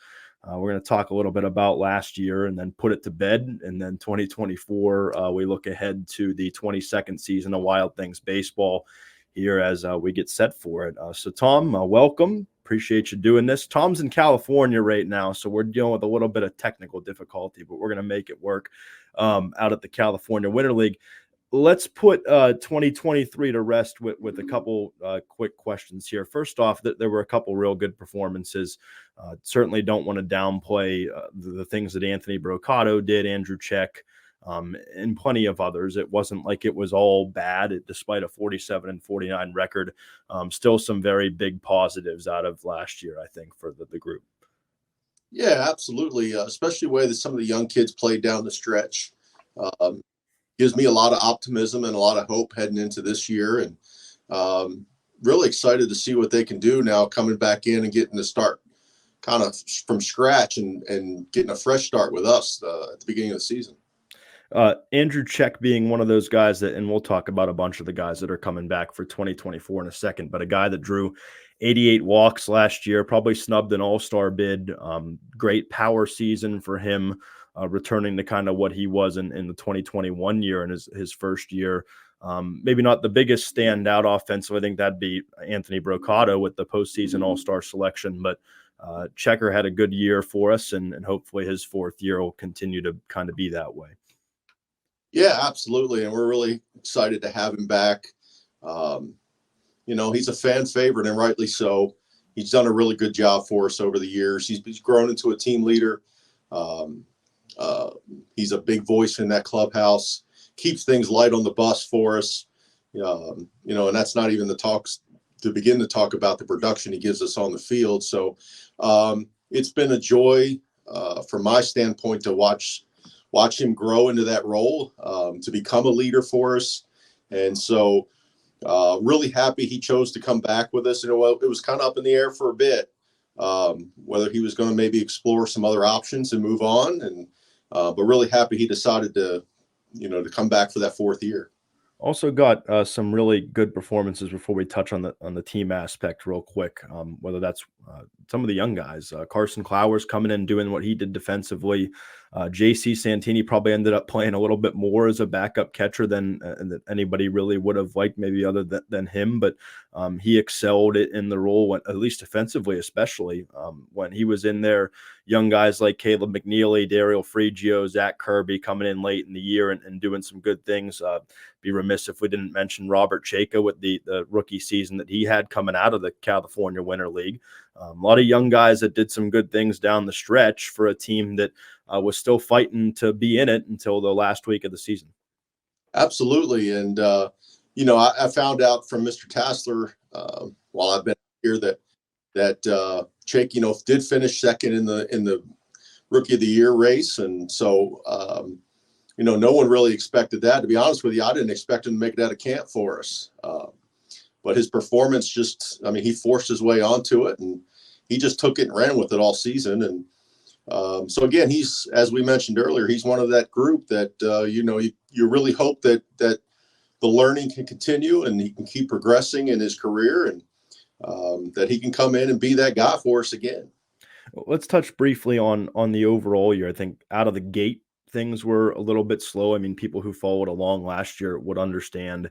We're going to talk a little bit about last year and then put it to bed. And then 2024, we look ahead to the 22nd season of Wild Things baseball here as we get set for it. So Tom, welcome. Appreciate you doing this. Tom's in California right now, so we're dealing with a little bit of technical difficulty, but we're going to make it work out at the California Winter League. Let's put 2023 to rest with a couple quick questions here. First off, there were a couple real good performances. Certainly don't want to downplay the things that Anthony Brocato did, Andrew Check, and plenty of others. It wasn't like it was all bad, despite a 47-49 record. Still some very big positives out of last year, I think, for the group. Yeah, absolutely. Especially the way that some of the young kids played down the stretch. Gives me a lot of optimism and a lot of hope heading into this year. And really excited to see what they can do now coming back in and getting to start kind of from scratch and getting a fresh start with us at the beginning of the season. Andrew Check being one of those guys that, and we'll talk about a bunch of the guys that are coming back for 2024 in a second, but a guy that drew 88 walks last year, probably snubbed an All-Star bid. Great power season for him, returning to kind of what he was in the 2021 year in his first year. Maybe not the biggest standout offensive. I think that'd be Anthony Brocato with the postseason All-Star selection, but Checker had a good year for us, and hopefully his fourth year will continue to kind of be that way. Yeah, absolutely. And we're really excited to have him back. He's a fan favorite, and rightly so. He's done a really good job for us over the years. He's grown into a team leader. He's a big voice in that clubhouse, keeps things light on the bus for us. And that's not even to begin to talk about the production he gives us on the field. So it's been a joy from my standpoint to watch him grow into that role, to become a leader for us. And so really happy he chose to come back with us. It was kind of up in the air for a bit, whether he was going to maybe explore some other options and move on. But really happy he decided to come back for that fourth year. Also got some really good performances before we touch on the team aspect real quick, whether that's some of the young guys. Carson Clowers coming in doing what he did defensively. JC Santini probably ended up playing a little bit more as a backup catcher than anybody really would have liked, maybe other than him. But he excelled in the role, at least defensively, especially when he was in there. Young guys like Caleb McNeely, Daryl Frigio, Zach Kirby coming in late in the year and doing some good things. Be remiss if we didn't mention Robert Teke with the rookie season that he had coming out of the California Winter League. A lot of young guys that did some good things down the stretch for a team that was still fighting to be in it until the last week of the season. Absolutely. And, I found out from Mr. Tassler while I've been here that Jake, did finish second in the Rookie of the Year race. And so, no one really expected that. To be honest with you, I didn't expect him to make it out of camp for us. But his performance he forced his way onto it, and he just took it and ran with it all season. And so again, he's, as we mentioned earlier, he's one of that group that, you really hope that the learning can continue and he can keep progressing in his career. And that he can come in and be that guy for us again. Let's touch briefly on the overall year. I think out of the gate, things were a little bit slow. I mean, people who followed along last year would understand.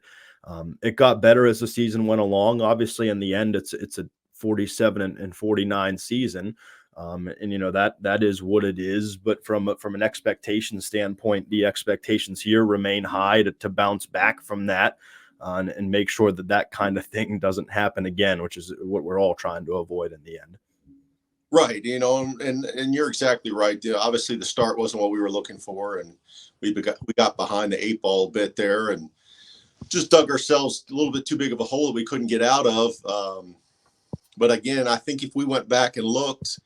It got better as the season went along. Obviously, in the end, it's a 47 and 49 season. And that is what it is. But from an expectation standpoint, the expectations here remain high to bounce back from that and make sure that kind of thing doesn't happen again, which is what we're all trying to avoid in the end. Right. And you're exactly right. Obviously the start wasn't what we were looking for. And we got behind the 8 ball a bit there and just dug ourselves a little bit too big of a hole that we couldn't get out of. But again, I think if we went back and looked,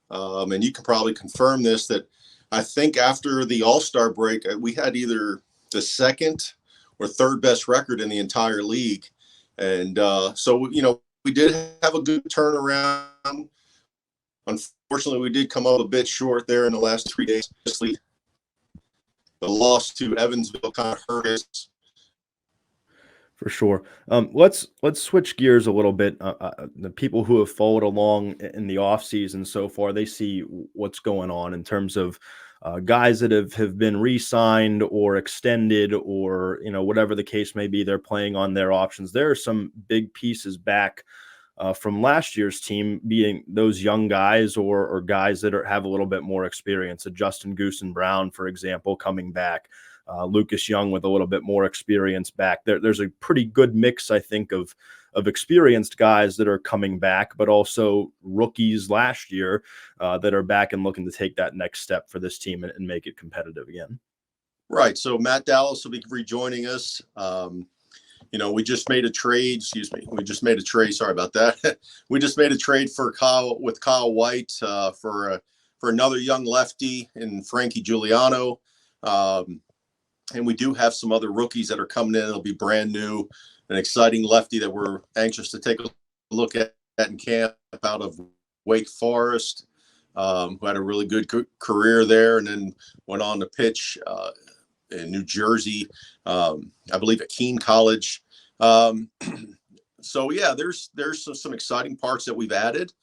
and you can probably confirm this, that I think after the All Star break, we had either the second or third best record in the entire league. And so, we did have a good turnaround. Unfortunately, we did come up a bit short there in the last 3 days. Obviously, the loss to Evansville kind of hurt us. For sure. Let's switch gears a little bit. The people who have followed along in the offseason so far, they see what's going on in terms of guys that have been re-signed or extended or, whatever the case may be, they're playing on their options. There are some big pieces back from last year's team, being those young guys or guys that have a little bit more experience. Justin Goosen Brown, for example, coming back. Lucas Young with a little bit more experience back. There's a pretty good mix, I think, of experienced guys that are coming back, but also rookies last year that are back and looking to take that next step for this team and make it competitive again. Right. So Matt Dallas will be rejoining us. We just made a trade. We just made a trade. Sorry about that. We just made a trade for Kyle White for another young lefty in Frankie Giuliano. And we do have some other rookies that are coming in. It'll be brand new, an exciting lefty that we're anxious to take a look at in camp out of Wake Forest, who had a really good career there and then went on to pitch in New Jersey, I believe at Keene College. So yeah, there's some exciting parts that we've added.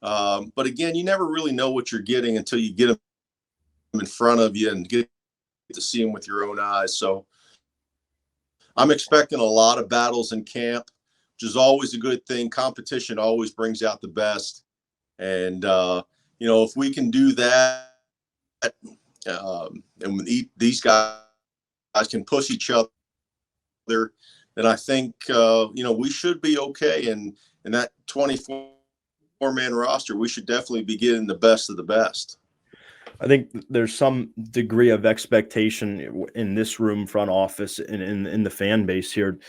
But again, you never really know what you're getting until you get them in front of you and get to see them with your own eyes. So I'm expecting a lot of battles in camp, which is always a good thing. Competition always brings out the best. And, if we can do that, and these guys can push each other, then I think, we should be okay. And in that 24-man roster, we should definitely be getting the best of the best. I think there's some degree of expectation in this room, front office, and in the fan base here.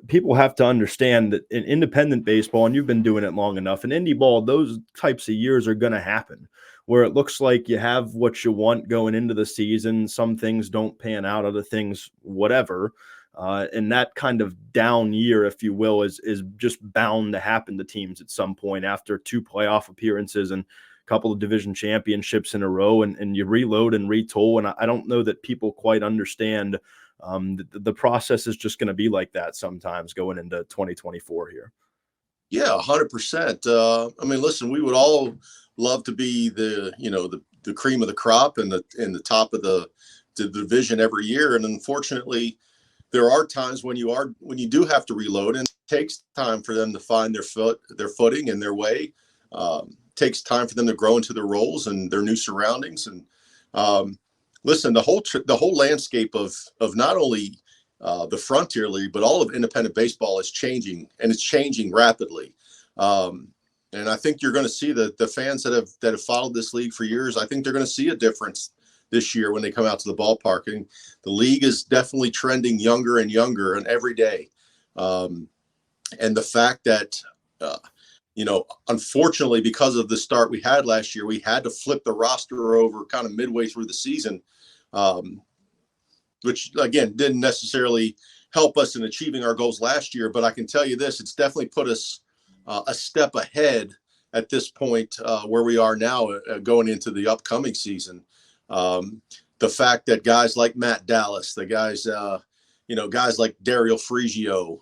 People have to understand that in independent baseball, and you've been doing it long enough, in indie ball, those types of years are going to happen where it looks like you have what you want going into the season. Some things don't pan out, other things, whatever. And that kind of down year, if you will, is just bound to happen to teams at some point after 2 playoff appearances and couple of division championships in a row, and you reload and retool. And I don't know that people quite understand the process is just going to be like that sometimes going into 2024 here. Yeah, 100%. Listen, we would all love to be the cream of the crop and the top of the division every year. And unfortunately, there are times when you do have to reload, and it takes time for them to find their footing and their way. Takes time for them to grow into their roles and their new surroundings. And listen, the whole landscape of not only the Frontier League, but all of independent baseball is changing, and it's changing rapidly. And I think you're going to see the fans that have followed this league for years, I think they're going to see a difference this year when they come out to the ballpark. And the league is definitely trending younger and younger and every day. And the fact that, unfortunately, because of the start we had last year, we had to flip the roster over kind of midway through the season, which, again, didn't necessarily help us in achieving our goals last year. But I can tell you this, it's definitely put us a step ahead at this point where we are now going into the upcoming season. The fact that guys like Matt Dallas, the guys, guys like Dario Frigio,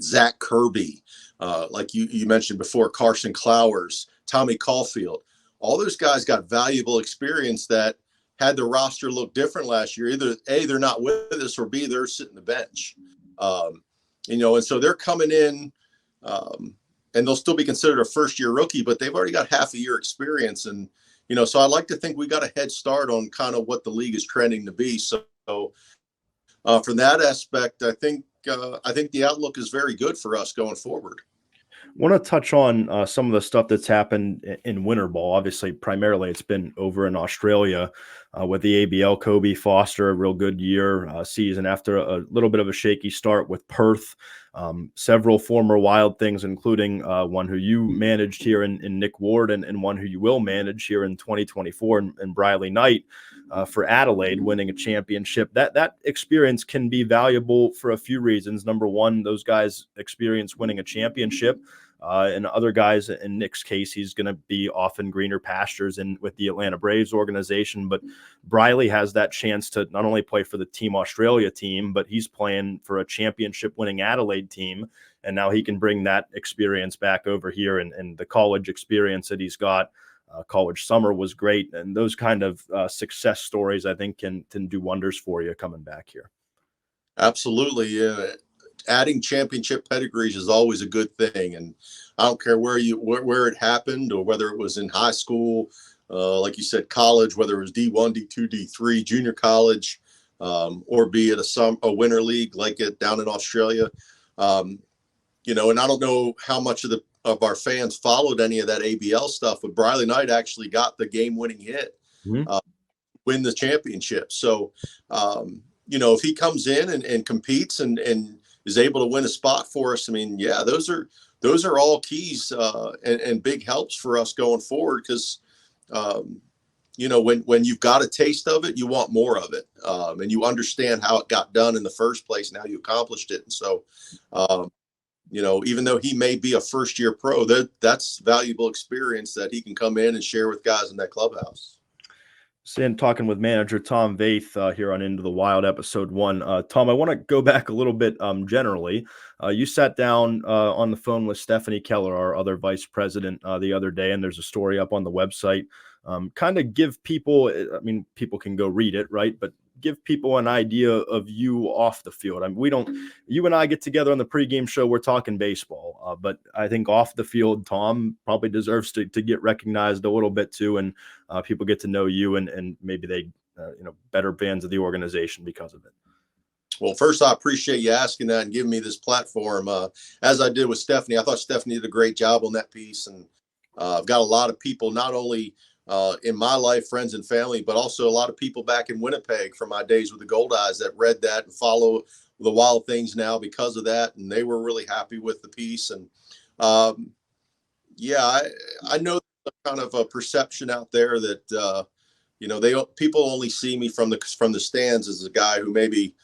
Zach Kirby, like you mentioned before, Carson Clowers, Tommy Caulfield. All those guys got valuable experience that had the roster look different last year. Either A, they're not with us, or B, they're sitting the bench. And so they're coming in, and they'll still be considered a first-year rookie, but they've already got half a year experience. And, so I like to think we got a head start on kind of what the league is trending to be. So from that aspect, I think the outlook is very good for us going forward. Want to touch on some of the stuff that's happened in winter ball. Obviously, primarily it's been over in Australia with the ABL. Kobe Foster, a real good year season after a little bit of a shaky start with Perth. Several former Wild things, including one who you managed here in Nick Ward, and one who you will manage here in 2024 and Briley Knight for Adelaide, winning a championship. That experience can be valuable for a few reasons. Number one, those guys experience winning a championship. And other guys, in Nick's case, he's going to be off in greener pastures and with the Atlanta Braves organization. But Briley has that chance to not only play for the Team Australia team, but he's playing for a championship-winning Adelaide team. And now he can bring that experience back over here, and the college experience that he's got. College summer was great. And those kind of success stories, I think, can do wonders for you coming back here. Absolutely. Yeah. Adding championship pedigrees is always a good thing, and I don't care where it happened, or whether it was in high school, like you said, college, whether it was D1, D2, D3, junior college, or be it a winter league like it down in Australia. And I don't know how much of our fans followed any of that ABL stuff, but Briley Knight actually got the game-winning hit, win the championship. So, if he comes in and competes and is able to win a spot for us, I mean, yeah, those are all keys and big helps for us going forward, because when you've got a taste of it, you want more of it, and you understand how it got done in the first place and how you accomplished it. And so even though he may be a first-year pro, that's valuable experience that he can come in and share with guys in that clubhouse. And talking with manager Tom Vaeth here on Into the Wild episode 1. Tom, I want to go back a little bit generally. You sat down on the phone with Stephanie Keller, our other vice president, the other day, and there's a story up on the website. Kind of give people, people can go read it, right? But give people an idea of you off the field. You and I get together on the pregame show, we're talking baseball, but I think off the field, Tom probably deserves to get recognized a little bit too. And people get to know you, and maybe they, better fans of the organization because of it. Well, first, I appreciate you asking that and giving me this platform. As I did with Stephanie, I thought Stephanie did a great job on that piece. And I've got a lot of people, not only in my life, friends and family, but also a lot of people back in Winnipeg from my days with the Gold Eyes that read that and follow the Wild things now because of that. And they were really happy with the piece. And I know there's kind of a perception out there that, people only see me from the stands as a guy who maybe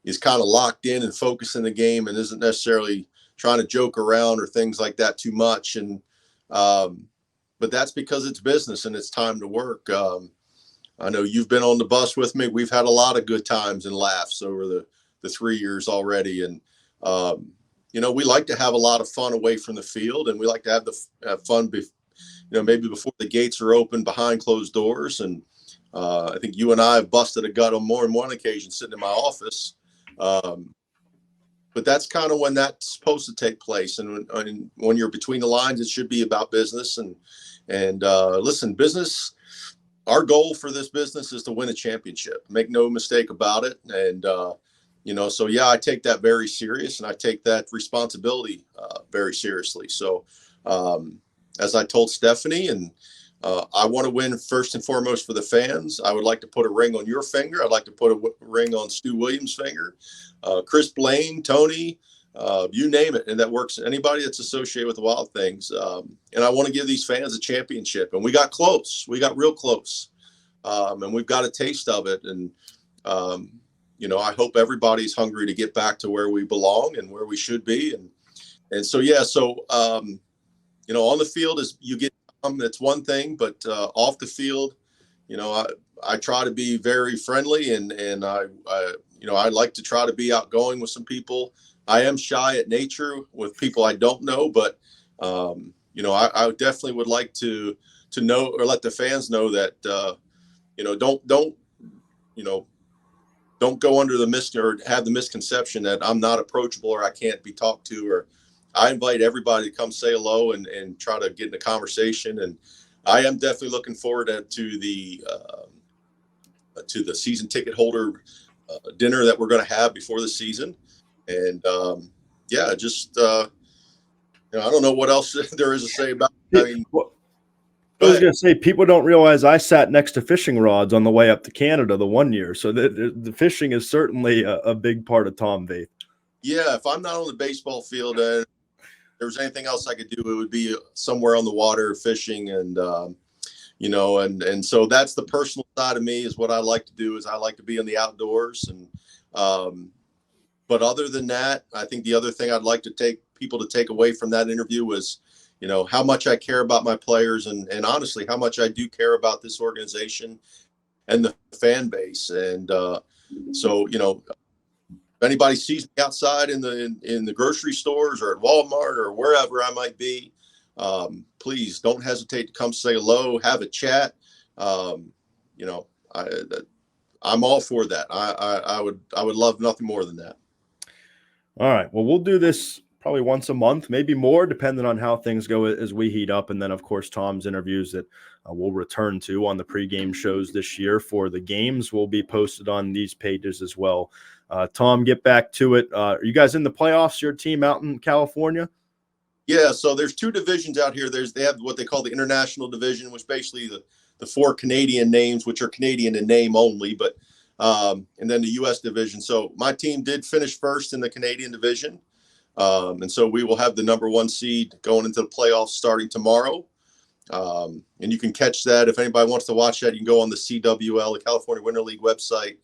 is kind of locked in and focused in the game and isn't necessarily trying to joke around or things like that too much. And, but that's because it's business and it's time to work. I know you've been on the bus with me. We've had a lot of good times and laughs over the 3 years already. And, we like to have a lot of fun away from the field, and we like to have fun, maybe before the gates are open, behind closed doors. And I think you and I have busted a gut on more than one occasion sitting in my office. But that's kind of when that's supposed to take place. And when you're between the lines, it should be about business. And listen, business, our goal for this business is to win a championship. Make no mistake about it. And, so, yeah, I take that very serious, and I take that responsibility very seriously. So as I told Stephanie, and I want to win first and foremost for the fans. I would like to put a ring on your finger. I'd like to put a ring on Stu Williams' finger, Chris Blaine, Tony, you name it. And that works. Anybody that's associated with the Wild things. And I want to give these fans a championship. And we got close. We got real close. And we've got a taste of it. And, I hope everybody's hungry to get back to where we belong and where we should be. And so, yeah, on the field is you get, that's one thing, but off the field, I try to be very friendly, and I like to try to be outgoing with some people. I am shy at nature with people I don't know, but I definitely would like to know or let the fans know that don't go under the or have the misconception that I'm not approachable or I can't be talked to. Or I invite everybody to come say hello and try to get in a conversation. And I am definitely looking forward to the season ticket holder dinner that we're going to have before the season. And I don't know what else there is to say about it. I mean, I was going to say, people don't realize I sat next to fishing rods on the way up to Canada the one year. So the fishing is certainly a big part of Tom Vaeth. Yeah, if I'm not on the baseball field, if there was anything else I could do, it would be somewhere on the water fishing. And, and so that's the personal side of me is what I like to do is I like to be in the outdoors. And but other than that, I think the other thing I'd like to take people to take away from that interview was, how much I care about my players and honestly, how much I do care about this organization and the fan base. And if anybody sees me outside in the grocery stores or at Walmart or wherever I might be, please don't hesitate to come say hello, have a chat. I'm all for that. I would love nothing more than that. All right. Well, we'll do this probably once a month, maybe more, depending on how things go as we heat up. And then, of course, Tom's interviews that we'll return to on the pregame shows this year for the games will be posted on these pages as well. Tom, get back to it. Are you guys in the playoffs, your team out in California? Yeah, so there's two divisions out here. They have what they call the International Division, which basically the four Canadian names, which are Canadian in name only, but and then the U.S. division. So my team did finish first in the Canadian division. And so we will have the number one seed going into the playoffs starting tomorrow. And you can catch that. If anybody wants to watch that, you can go on the CWL, the California Winter League website.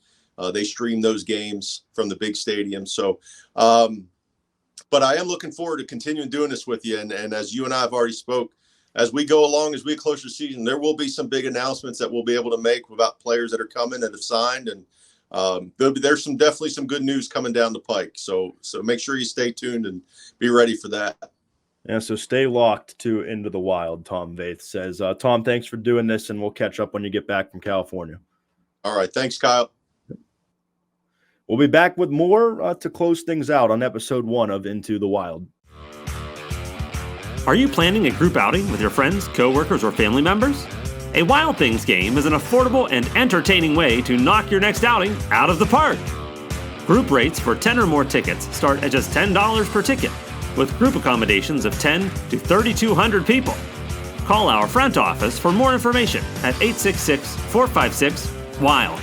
They stream those games from the big stadium. So, but I am looking forward to continuing doing this with you. And as you and I have already spoke, as we go along, as we get closer to season, there will be some big announcements that we'll be able to make about players that are coming that have signed. And there's definitely some good news coming down the pike. So make sure you stay tuned and be ready for that. Yeah, so stay locked to Into the Wild, Tom Vaeth says. Tom, thanks for doing this, and we'll catch up when you get back from California. All right. Thanks, Kyle. We'll be back with more to close things out on episode 1 of Into the Wild. Are you planning a group outing with your friends, coworkers, or family members? A Wild Things game is an affordable and entertaining way to knock your next outing out of the park. Group rates for 10 or more tickets start at just $10 per ticket, with group accommodations of 10 to 3,200 people. Call our front office for more information at 866-456-WILD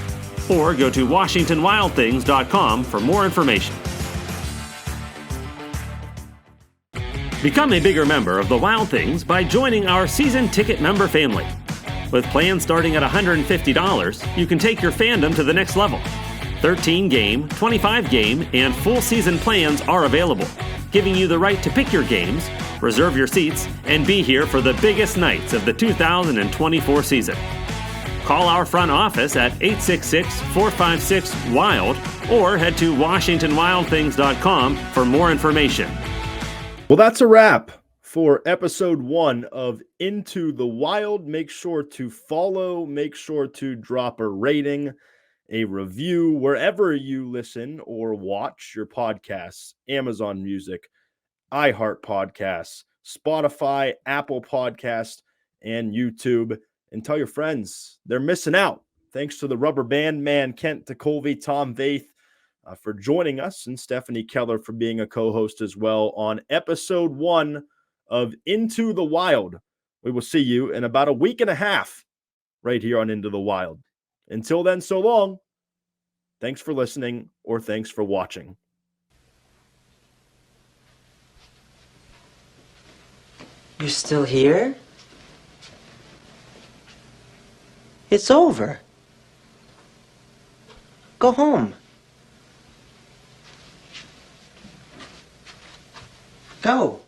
or go to WashingtonWildThings.com for more information. Become a bigger member of the Wild Things by joining our season ticket member family. With plans starting at $150, you can take your fandom to the next level. 13-game, 25-game, and full season plans are available, giving you the right to pick your games, reserve your seats, and be here for the biggest nights of the 2024 season. Call our front office at 866-456-WILD or head to WashingtonWildThings.com for more information. Well, that's a wrap for episode 1 of Into the Wild. Make sure to follow, make sure to drop a rating, a review, wherever you listen or watch your podcasts, Amazon Music, iHeart Podcasts, Spotify, Apple Podcasts, and YouTube. And tell your friends they're missing out. Thanks to the rubber band man, Kent Tekulve, Tom Vaeth, for joining us, and Stephanie Keller for being a co-host as well on episode 1 of Into the Wild. We will see you in about a week and a half right here on Into the Wild. Until then, so long. Thanks for listening, or thanks for watching. You're still here? It's over. Go home. Go.